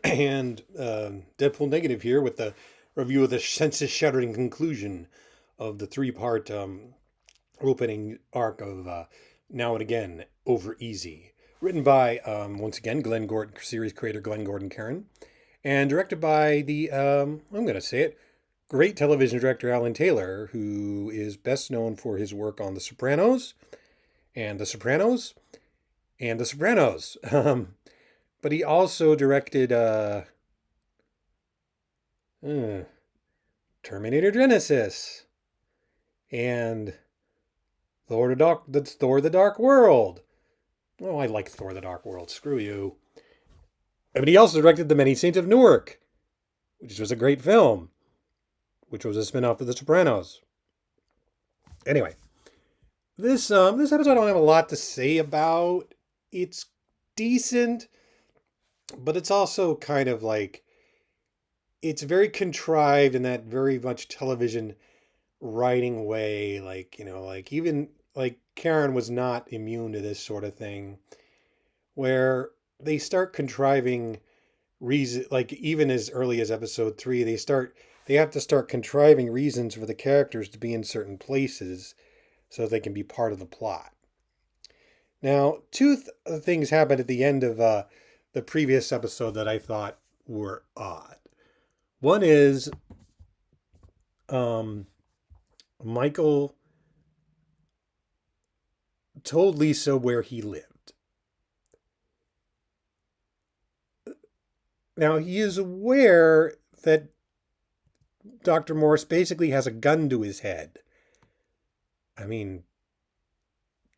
And Deadpool Negative here with the review of the sense-shattering conclusion of the three-part opening arc of Now and Again, Over Easy. Written by, once again, Glenn Gordon, series creator Glenn Gordon Caron, and directed by the, I'm going to say it, great television director Alan Taylor, who is best known for his work on The Sopranos, and The Sopranos, and The Sopranos. But he also directed uh, Terminator Genesis and Thor the Dark World. Oh, I like Thor the Dark World. Screw you. But he also directed The Many Saints of Newark, which was a great film, which was a spin-off of The Sopranos. Anyway, this episode I don't have a lot to say about. It's decent, but it's also kind of like it's very contrived in that very much television writing way. Like, like even like Karen was not immune to this sort of thing where they start contriving reason, like even as early as episode 3, they have to start contriving reasons for the characters to be in certain places so they can be part of the plot. Now, two things happened at the end of the previous episode that I thought were odd. One is um, Michael told Lisa where he lived. Now, he is aware that Dr. Morris basically has a gun to his head. I mean,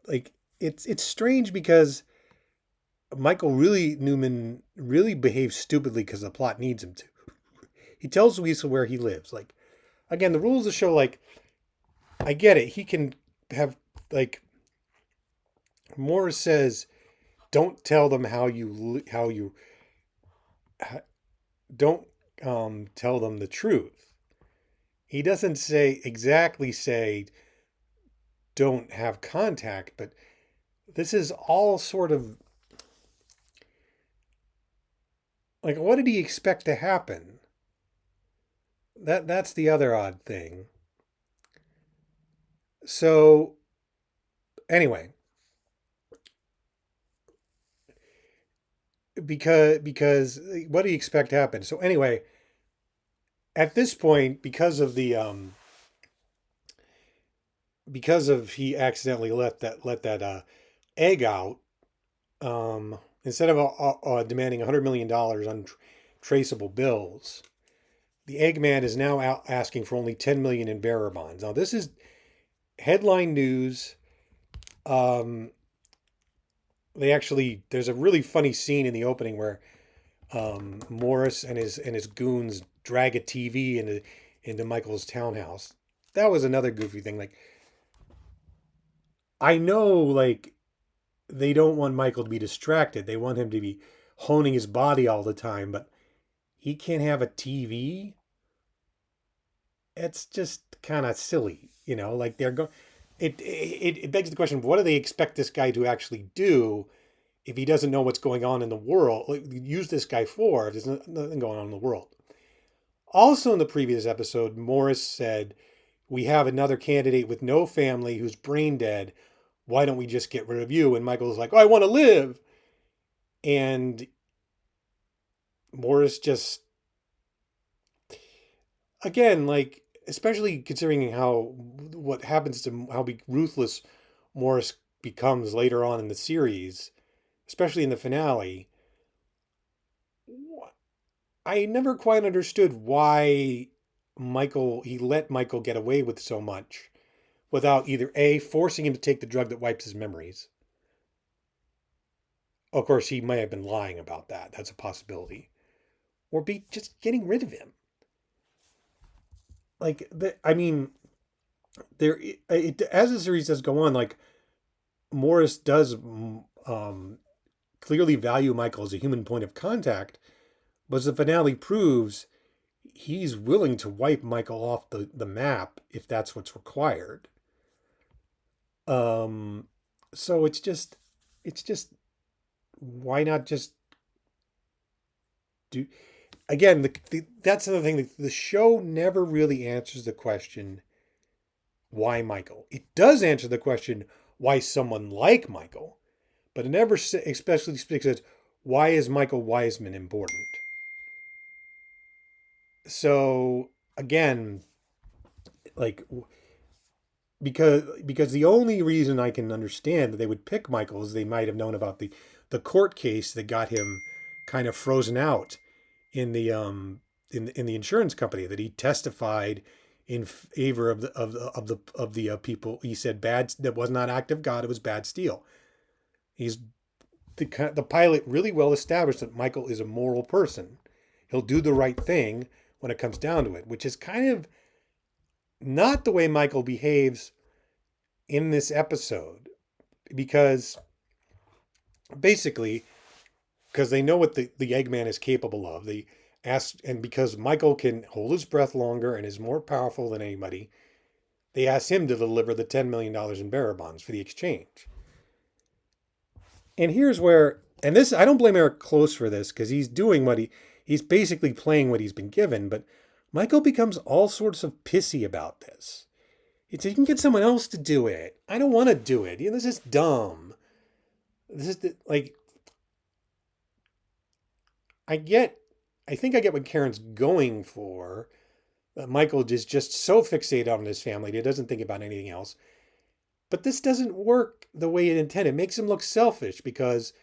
like, it's strange because Newman really behaves stupidly because the plot needs him to. He tells Lisa where he lives. Like, again, the rules of the show, like, I get it. He can have, like, Morris says, don't tell them don't tell them the truth. He doesn't exactly say, don't have contact, but this is all sort of like, what did he expect to happen? That's the other odd thing. So anyway, because what do you expect to happen? So anyway, at this point, because of he accidentally let that egg out, instead of demanding $100 million on traceable bills, the Eggman is now out asking for only 10 million in bearer bonds. Now this is headline news. There's a really funny scene in the opening where Morris and his goons drag a TV into Michael's townhouse. That was another goofy thing. Like, I know, like, they don't want Michael to be distracted. They want him to be honing his body all the time, but he can't have a TV. It's just kind of silly, like they're going. It begs the question: what do they expect this guy to actually do if he doesn't know what's going on in the world? Like, use this guy for if there's nothing going on in the world. Also, in the previous episode, Morris said, "We have another candidate with no family who's brain dead. Why don't we just get rid of you?" And Michael's like, "Oh, I want to live." And Morris just, again, like, especially considering what happens to how ruthless Morris becomes later on in the series, especially in the finale. I never quite understood why he let Michael get away with so much without either A, forcing him to take the drug that wipes his memories. Of course, he may have been lying about that. That's a possibility. Or B, just getting rid of him. Like, I mean, as the series does go on, like, Morris does clearly value Michael as a human point of contact, but as the finale proves, he's willing to wipe Michael off the map if that's what's required. So it's just, why not just do again. That's another thing. The show never really answers the question why Michael. It does answer the question why someone like Michael, but it never especially speaks as why is Michael Wiseman important. So again, like because the only reason I can understand that they would pick Michael is they might have known about the court case that got him kind of frozen out in the in the insurance company, that he testified in favor of the people. He said bad, that was not act of God, it was bad steel. He's the pilot really well established that Michael is a moral person. He'll do the right thing when it comes down to it, which is kind of not the way Michael behaves in this episode, because basically, because they know what the Eggman is capable of. They ask, and because Michael can hold his breath longer and is more powerful than anybody, they ask him to deliver the $10 million in bearer bonds for the exchange. And here's where, and this, I don't blame Eric Close for this, because he's doing he's basically playing what he's been given, but Michael becomes all sorts of pissy about this. It's, you can get someone else to do it. I don't want to do it. This is dumb. This is I think I get what Karen's going for. Michael is just so fixated on his family that he doesn't think about anything else. But this doesn't work the way it intended. It makes him look selfish because,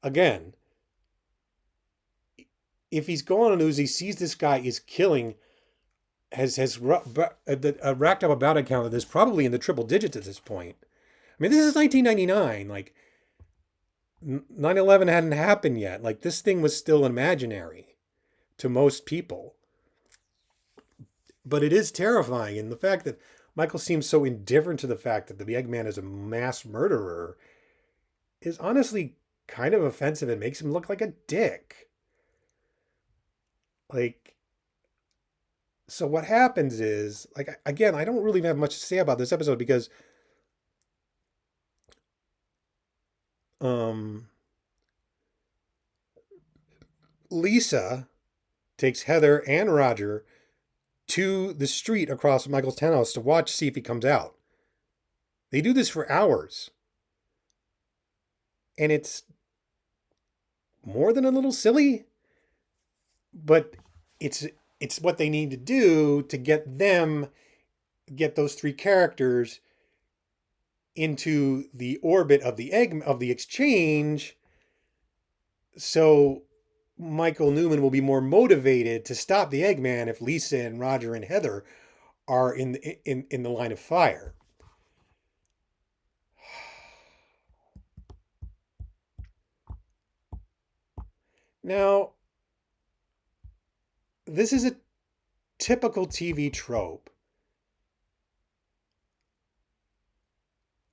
again, if he's going on news, he sees this guy is killing, has racked up a bounty count that is probably in the triple digits at this point. I mean, this is 1999. Like, 9/11 hadn't happened yet. Like, this thing was still imaginary to most people. But it is terrifying. And the fact that Michael seems so indifferent to the fact that the Eggman is a mass murderer is honestly kind of offensive. It makes him look like a dick. Like, so what happens is, like, again, I don't really have much to say about this episode because Lisa takes Heather and Roger to the street across Michael's townhouse to watch, see if he comes out. They do this for hours. And it's more than a little silly, but it's what they need to do to get those three characters into the orbit of the exchange, so Michael Newman will be more motivated to stop the Eggman if Lisa and Roger and Heather are in the line of fire. Now, this is a typical TV trope.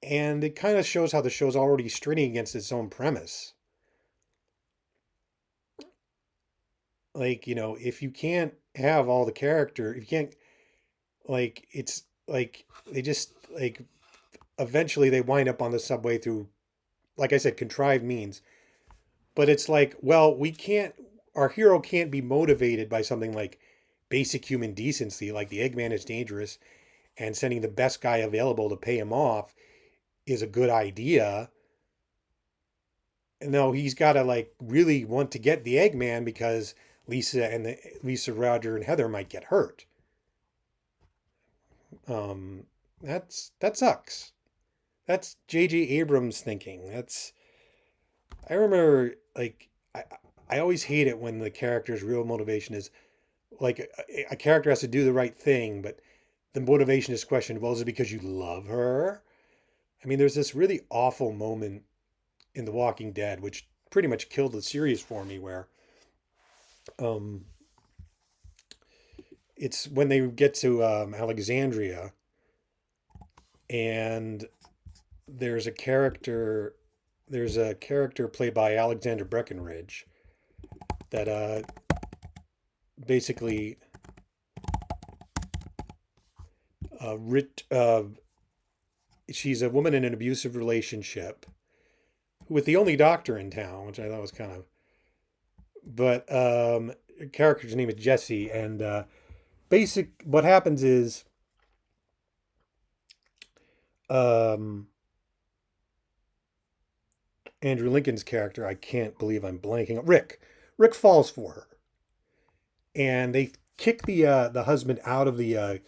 And it kind of shows how the show's already straining against its own premise. Like, if you can't have all the character, if you can't, like, it's like they just, like, eventually they wind up on the subway through, like I said, contrived means. But it's like, well, our hero can't be motivated by something like basic human decency, like the Eggman is dangerous and sending the best guy available to pay him off is a good idea. No, he's got to, like, really want to get the Eggman because Lisa, Roger, and Heather might get hurt. That sucks. That's J.J. Abrams thinking. I remember, like, I always hate it when the character's real motivation is, like, a character has to do the right thing, but the motivation is questioned. Well, is it because you love her? I mean, there's this really awful moment in The Walking Dead, which pretty much killed the series for me, where it's when they get to Alexandria, and there's a character played by Alexander Breckenridge that basically she's a woman in an abusive relationship with the only doctor in town, which I thought was kind of, but character's name is Jesse, and what happens is um, Andrew Lincoln's character, I can't believe I'm blanking. Rick falls for her, and they kick the husband out of the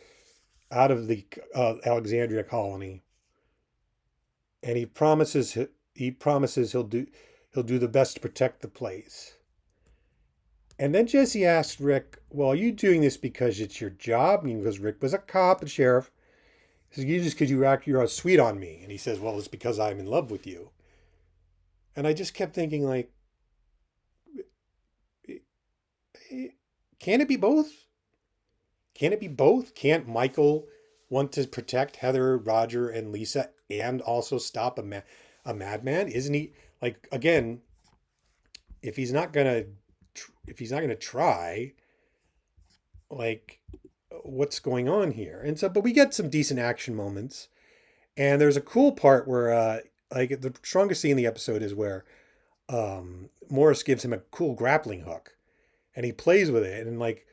Alexandria colony, and he promises he'll do the best to protect the place. And then Jesse asks Rick, "Well, are you doing this because it's your job?" I mean, because Rick was a cop and sheriff. He says, "You just because you're sweet on me." And he says, "Well, it's because I'm in love with you." And I just kept thinking, like, can it be both? Can it be both? Can't Michael want to protect Heather, Roger, and Lisa, and also stop a madman? Isn't he, like, again? If he's not gonna try, like, what's going on here? And so, but we get some decent action moments, and there's a cool part where, like, the strongest scene in the episode is where Morris gives him a cool grappling hook, and he plays with it, and like,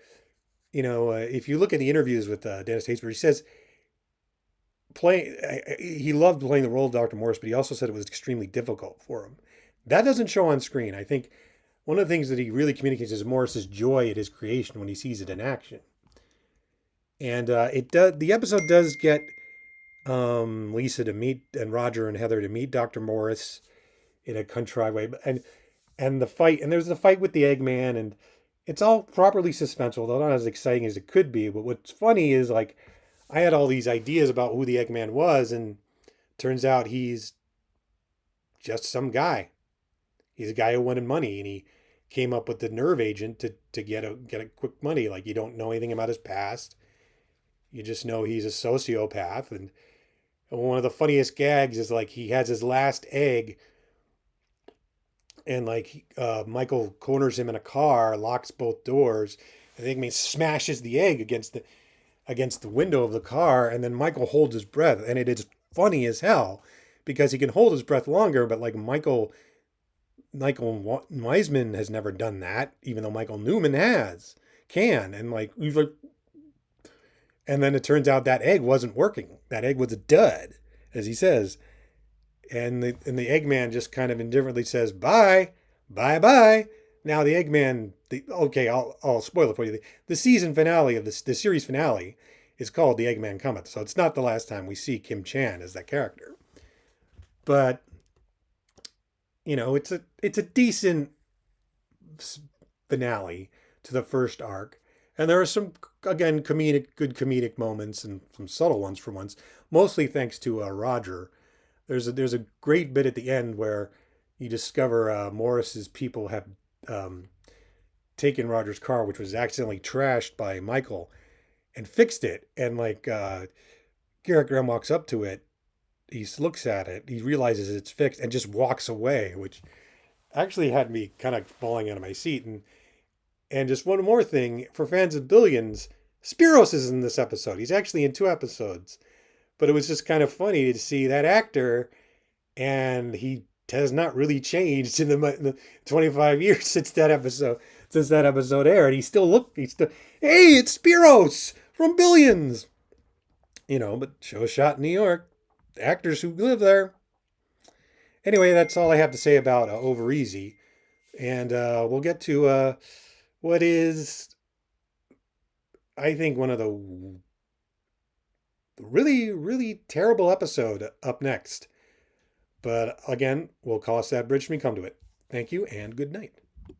if you look at the interviews with Dennis Haysbert, he says he loved playing the role of Dr. Morris, but he also said it was extremely difficult for him. That doesn't show on screen. I think one of the things that he really communicates is Morris's joy at his creation when he sees it in action. And it does. The episode does get Lisa to meet, and Roger and Heather to meet Dr. Morris in a contrived way, and the fight, and there's the fight with the Eggman, and it's all properly suspenseful, although not as exciting as it could be. But what's funny is, like, I had all these ideas about who the Eggman was, and turns out he's just some guy. He's a guy who wanted money, and he came up with the nerve agent to get a quick money. Like, you don't know anything about his past. You just know he's a sociopath. And one of the funniest gags is, like, he has his last egg, and like Michael corners him in a car, locks both doors. I think he smashes the egg against the window of the car, and then Michael holds his breath, and it is funny as hell because he can hold his breath longer, but like Michael Wiseman has never done that, even though Michael Newman can, and like he's like, and then it turns out that egg wasn't working. That egg was a dud, as he says. And the Eggman just kind of indifferently says, "Bye, bye, bye." Now the Eggman, okay, I'll spoil it for you. The season finale of the series finale is called The Eggman Cometh, so it's not the last time we see Kim Chan as that character. But it's a decent finale to the first arc, and there are some, again, good comedic moments and some subtle ones for once, mostly thanks to Roger. There's a great bit at the end where you discover Morris's people have taken Roger's car, which was accidentally trashed by Michael, and fixed it. And like Garrett Graham walks up to it, he looks at it, he realizes it's fixed, and just walks away, which actually had me kind of falling out of my seat. And just one more thing for fans of Billions, Spyros is in this episode. He's actually in 2 episodes. But it was just kind of funny to see that actor, and he has not really changed in the 25 years since that episode aired. Hey, it's Spyros from Billions. But show shot in New York, actors who live there. Anyway, that's all I have to say about Over Easy, and we'll get to what is, I think, one of the really, really terrible episode up next. But again, we'll cross that bridge when we come to it. Thank you and good night.